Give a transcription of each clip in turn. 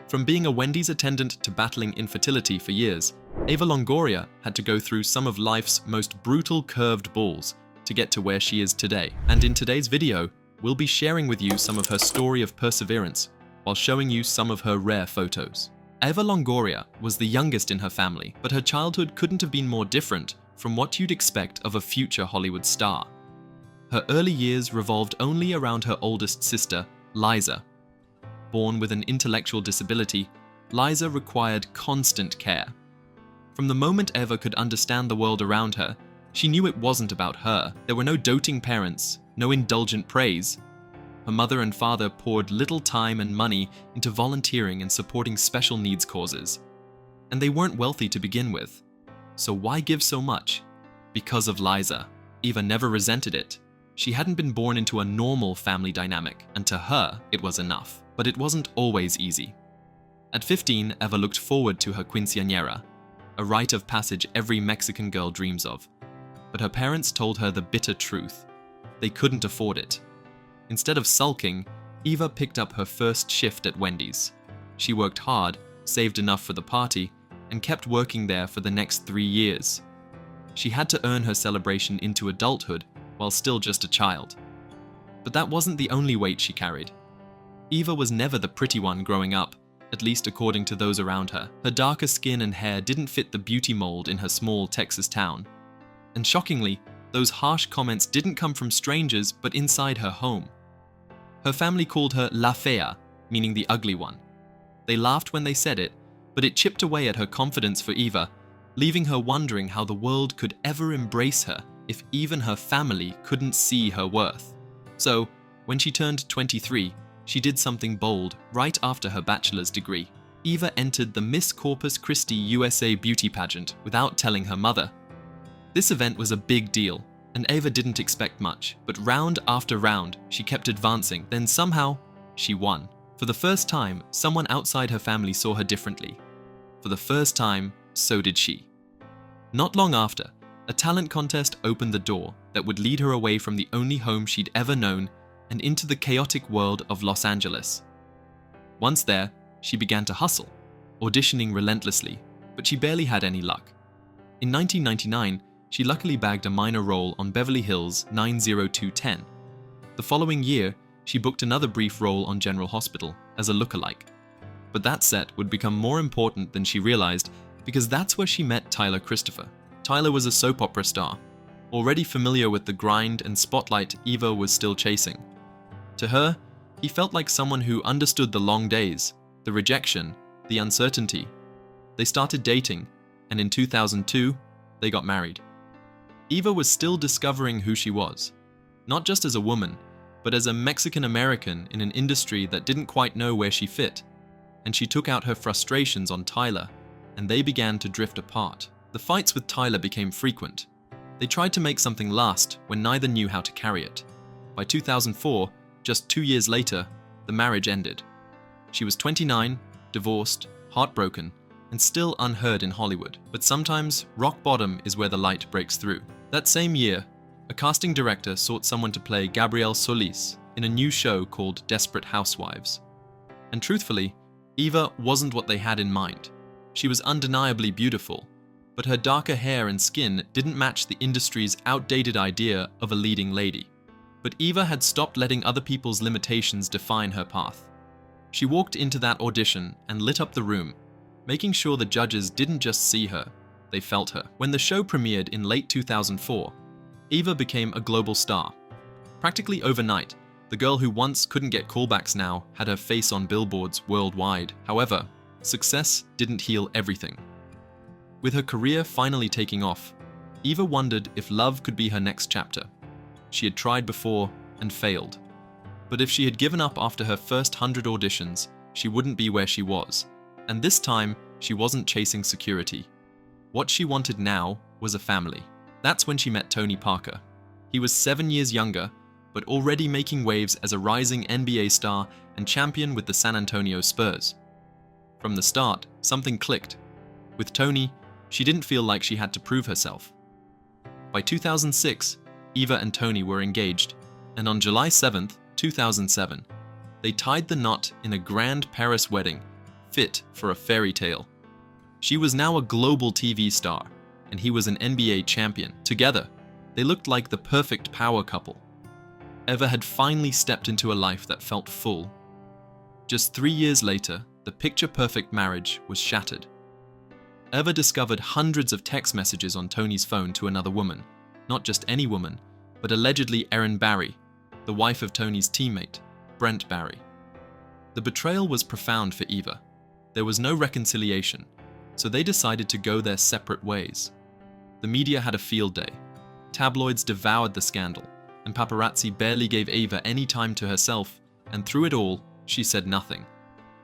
From being a Wendy's attendant to battling infertility for years, Eva Longoria had to go through some of life's most brutal curved balls to get to where she is today. And in today's video, we'll be sharing with you some of her story of perseverance while showing you some of her rare photos. Eva Longoria was the youngest in her family, but her childhood couldn't have been more different from what you'd expect of a future Hollywood star. Her early years revolved only around her oldest sister, Liza. Born with an intellectual disability, Liza required constant care. From the moment Eva could understand the world around her, she knew it wasn't about her. There were no doting parents, no indulgent praise. Her mother and father poured little time and money into volunteering and supporting special needs causes. And they weren't wealthy to begin with. So why give so much? Because of Liza. Eva never resented it. She hadn't been born into a normal family dynamic, and to her, it was enough. But it wasn't always easy. At 15, Eva looked forward to her quinceañera, a rite of passage every Mexican girl dreams of. But her parents told her the bitter truth. They couldn't afford it. Instead of sulking, Eva picked up her first shift at Wendy's. She worked hard, saved enough for the party, and kept working there for the next 3 years. She had to earn her celebration into adulthood while still just a child. But that wasn't the only weight she carried. Eva was never the pretty one growing up, at least according to those around her. Her darker skin and hair didn't fit the beauty mold in her small Texas town. And shockingly, those harsh comments didn't come from strangers but inside her home. Her family called her La Fea, meaning the ugly one. They laughed when they said it, but it chipped away at her confidence for Eva, leaving her wondering how the world could ever embrace her if even her family couldn't see her worth. So, when she turned 23, she did something bold right after her bachelor's degree. Eva entered the Miss Corpus Christi USA beauty pageant without telling her mother. This event was a big deal, and Eva didn't expect much, but round after round, she kept advancing, then somehow, she won. For the first time, someone outside her family saw her differently. For the first time, so did she. Not long after, a talent contest opened the door that would lead her away from the only home she'd ever known and into the chaotic world of Los Angeles. Once there, she began to hustle, auditioning relentlessly, but she barely had any luck. In 1999, she luckily bagged a minor role on Beverly Hills 90210. The following year, she booked another brief role on General Hospital as a lookalike. But that set would become more important than she realized because that's where she met Tyler Christopher. Tyler was a soap opera star, already familiar with the grind and spotlight Eva was still chasing. To her, he felt like someone who understood the long days, the rejection, the uncertainty. They started dating, and in 2002, they got married. Eva was still discovering who she was, not just as a woman, but as a Mexican-American in an industry that didn't quite know where she fit. And she took out her frustrations on Tyler, and they began to drift apart. The fights with Tyler became frequent. They tried to make something last when neither knew how to carry it. By 2004, just 2 years later, the marriage ended. She was 29, divorced, heartbroken, and still unheard in Hollywood. But sometimes, rock bottom is where the light breaks through. That same year, a casting director sought someone to play Gabrielle Solis in a new show called Desperate Housewives. And truthfully, Eva wasn't what they had in mind. She was undeniably beautiful, but her darker hair and skin didn't match the industry's outdated idea of a leading lady. But Eva had stopped letting other people's limitations define her path. She walked into that audition and lit up the room, making sure the judges didn't just see her, they felt her. When the show premiered in late 2004, Eva became a global star. Practically overnight, the girl who once couldn't get callbacks now had her face on billboards worldwide. However, success didn't heal everything. With her career finally taking off, Eva wondered if love could be her next chapter. She had tried before and failed. But if she had given up after her first 100 auditions, she wouldn't be where she was. And this time, she wasn't chasing security. What she wanted now was a family. That's when she met Tony Parker. He was 7 years younger, but already making waves as a rising NBA star and champion with the San Antonio Spurs. From the start, something clicked. With Tony, she didn't feel like she had to prove herself. By 2006, Eva and Tony were engaged, and on July 7th, 2007, they tied the knot in a grand Paris wedding fit for a fairy tale. She was now a global TV star, and he was an NBA champion. Together, they looked like the perfect power couple. Eva had finally stepped into a life that felt full. Just 3 years later, the picture-perfect marriage was shattered. Eva discovered hundreds of text messages on Tony's phone to another woman, not just any woman, but allegedly Erin Barry, the wife of Tony's teammate, Brent Barry. The betrayal was profound for Eva. There was no reconciliation, so they decided to go their separate ways. The media had a field day. Tabloids devoured the scandal, and paparazzi barely gave Eva any time to herself, and through it all, she said nothing.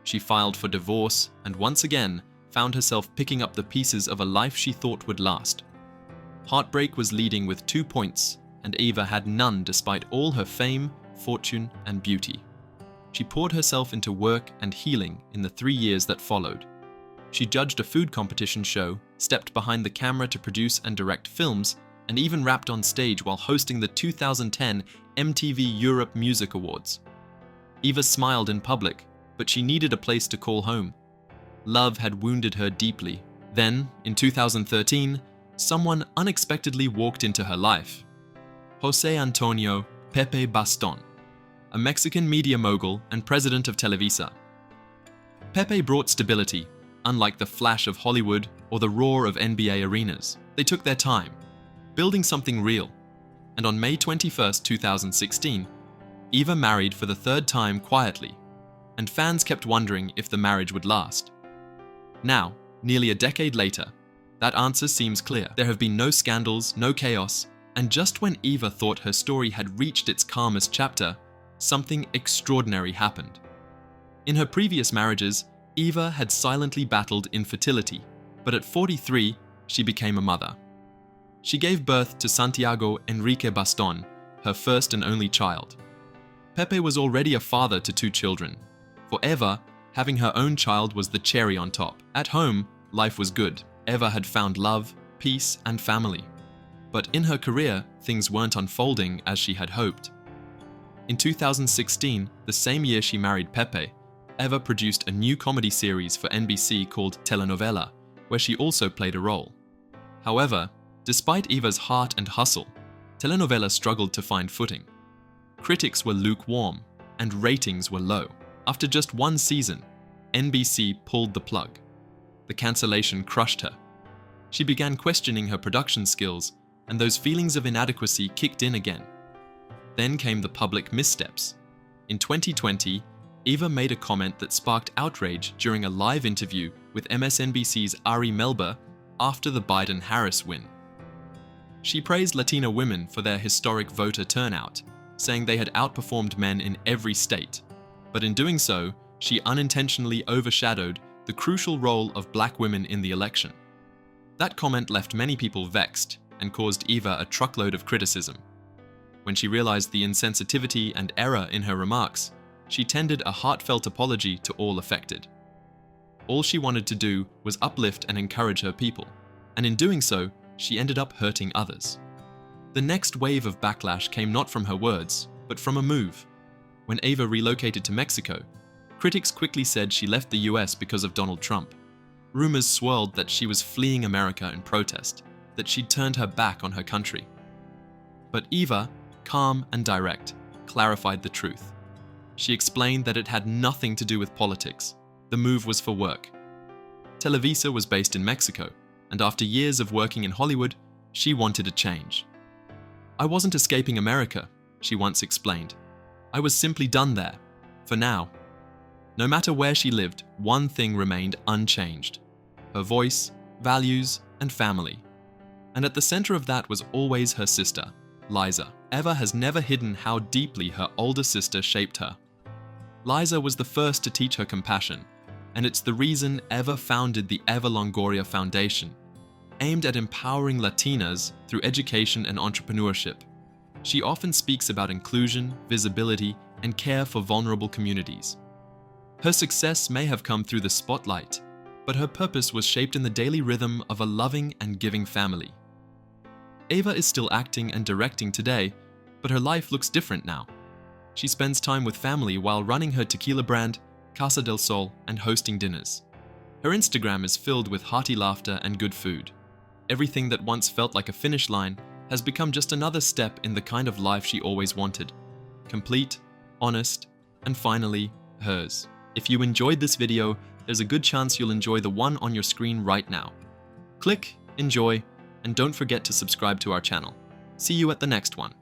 She filed for divorce, and once again, found herself picking up the pieces of a life she thought would last. Heartbreak was leading with 2 points, and Eva had none despite all her fame, fortune, and beauty. She poured herself into work and healing in the 3 years that followed. She judged a food competition show, stepped behind the camera to produce and direct films, and even rapped on stage while hosting the 2010 MTV Europe Music Awards. Eva smiled in public, but she needed a place to call home. Love had wounded her deeply. Then, in 2013, someone unexpectedly walked into her life. José Antonio Pepe Baston, a Mexican media mogul and president of Televisa. Pepe brought stability, unlike the flash of Hollywood or the roar of NBA arenas. They took their time, building something real. And on May 21, 2016, Eva married for the 3rd time quietly, and fans kept wondering if the marriage would last. Now, nearly a decade later, that answer seems clear. There have been no scandals, no chaos, and just when Eva thought her story had reached its calmest chapter, something extraordinary happened. In her previous marriages, Eva had silently battled infertility, but at 43, she became a mother. She gave birth to Santiago Enrique Baston, her first and only child. Pepe was already a father to 2 children. For Eva, having her own child was the cherry on top. At home, life was good. Eva had found love, peace, and family. But in her career, things weren't unfolding as she had hoped. In 2016, the same year she married Pepe, Eva produced a new comedy series for NBC called Telenovela, where she also played a role. However, despite Eva's heart and hustle, Telenovela struggled to find footing. Critics were lukewarm, and ratings were low. After just 1 season, NBC pulled the plug. The cancellation crushed her. She began questioning her production skills, and those feelings of inadequacy kicked in again. Then came the public missteps. In 2020, Eva made a comment that sparked outrage during a live interview with MSNBC's Ari Melber after the Biden-Harris win. She praised Latina women for their historic voter turnout, saying they had outperformed men in every state. But in doing so, she unintentionally overshadowed the crucial role of Black women in the election. That comment left many people vexed and caused Eva a truckload of criticism. When she realized the insensitivity and error in her remarks, she tendered a heartfelt apology to all affected. All she wanted to do was uplift and encourage her people, and in doing so, she ended up hurting others. The next wave of backlash came not from her words, but from a move. When Eva relocated to Mexico, critics quickly said she left the US because of Donald Trump. Rumors swirled that she was fleeing America in protest, that she'd turned her back on her country. But Eva, calm and direct, clarified the truth. She explained that it had nothing to do with politics. The move was for work. Televisa was based in Mexico, and after years of working in Hollywood, she wanted a change. "I wasn't escaping America," she once explained. "I was simply done there, for now." No matter where she lived, one thing remained unchanged: her voice, values, and family. And at the center of that was always her sister, Liza. Eva has never hidden how deeply her older sister shaped her. Liza was the first to teach her compassion, and it's the reason Eva founded the Eva Longoria Foundation, aimed at empowering Latinas through education and entrepreneurship. She often speaks about inclusion, visibility, and care for vulnerable communities. Her success may have come through the spotlight, but her purpose was shaped in the daily rhythm of a loving and giving family. Eva is still acting and directing today, but her life looks different now. She spends time with family while running her tequila brand Casa del Sol, and hosting dinners. Her Instagram is filled with hearty laughter and good food. Everything that once felt like a finish line has become just another step in the kind of life she always wanted. Complete, honest, and finally, hers. If you enjoyed this video, there's a good chance you'll enjoy the one on your screen right now. Click, enjoy, and don't forget to subscribe to our channel. See you at the next one.